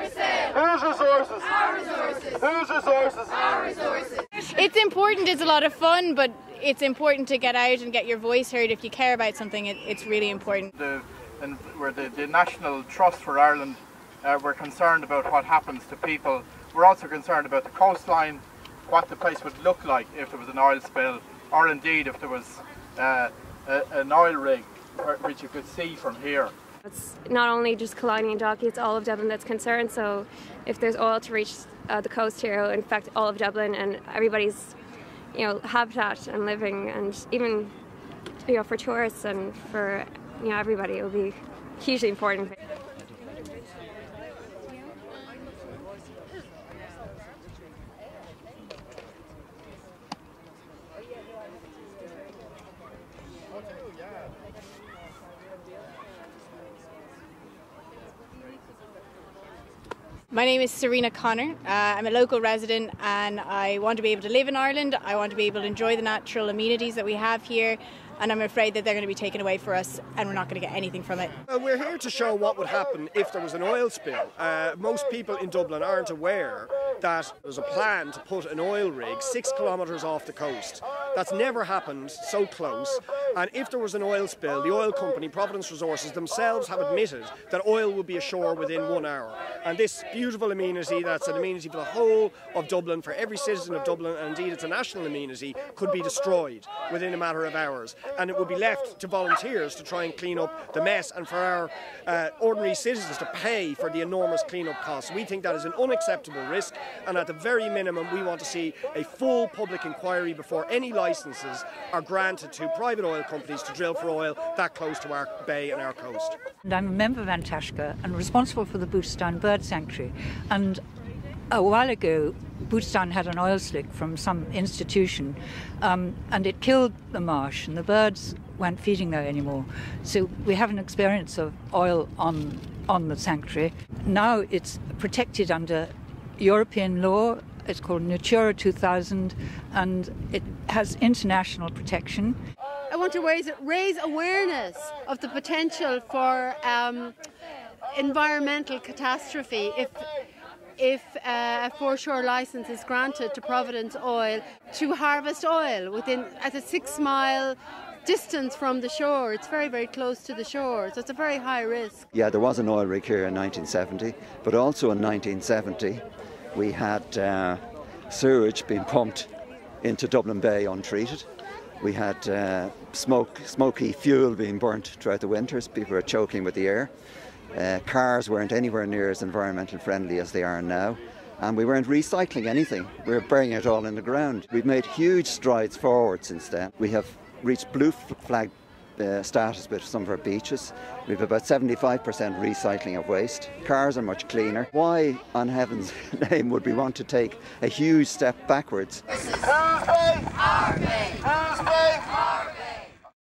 for sale. Whose resources? Our resources. Whose resources? Our resources. It's important, it's a lot of fun, but it's important to get out and get your voice heard. If you care about something, it's really important. We're the National Trust for Ireland. We're concerned about what happens to people. We're also concerned about the coastline, what the place would look like if there was an oil spill, or indeed if there was an oil rig which you could see from here. It's not only just Killiney and Geraghty, it's all of Dublin that's concerned. So if there's oil to reach the coast here, it'll infect all of Dublin and everybody's, habitat and living, and even, for tourists and for, everybody, it will be hugely important. My name is Serena Connor. I'm a local resident and I want to be able to live in Ireland. I want to be able to enjoy the natural amenities that we have here, and I'm afraid that they're going to be taken away for us and we're not going to get anything from it. Well, we're here to show what would happen if there was an oil spill. Most people in Dublin aren't aware that there's a plan to put an oil rig 6 kilometres off the coast. That's never happened so close. And if there was an oil spill, the oil company, Providence Resources, themselves have admitted that oil will be ashore within 1 hour. And this beautiful amenity, that's an amenity for the whole of Dublin, for every citizen of Dublin, and indeed it's a national amenity, could be destroyed within a matter of hours. And it would be left to volunteers to try and clean up the mess, and for our ordinary citizens to pay for the enormous clean-up costs. We think that is an unacceptable risk, and at the very minimum we want to see a full public inquiry before any licences are granted to private oil companies to drill for oil that close to our bay and our coast. And I'm a member of Antashka and responsible for the Booterstown Bird Sanctuary. And a while ago, Booterstown had an oil slick from some institution, and it killed the marsh, and the birds weren't feeding there anymore. So we have an experience of oil on the sanctuary. Now it's protected under European law. It's called Natura 2000, and it has international protection. I want to raise awareness of the potential for environmental catastrophe if a foreshore licence is granted to Providence Oil to harvest oil at a 6-mile distance from the shore. It's very, very close to the shore, so it's a very high risk. Yeah, there was an oil rig here in 1970, but also in 1970 we had sewage being pumped into Dublin Bay untreated. We had smoky fuel being burnt throughout the winters. People were choking with the air. Cars weren't anywhere near as environmental friendly as they are now, and we weren't recycling anything. We were burying it all in the ground. We've made huge strides forward since then. We have reached blue flag status with some of our beaches. We have about 75% recycling of waste. Cars are much cleaner. Why, on heaven's name, would we want to take a huge step backwards? This is whose bay? Our bay. Whose bay?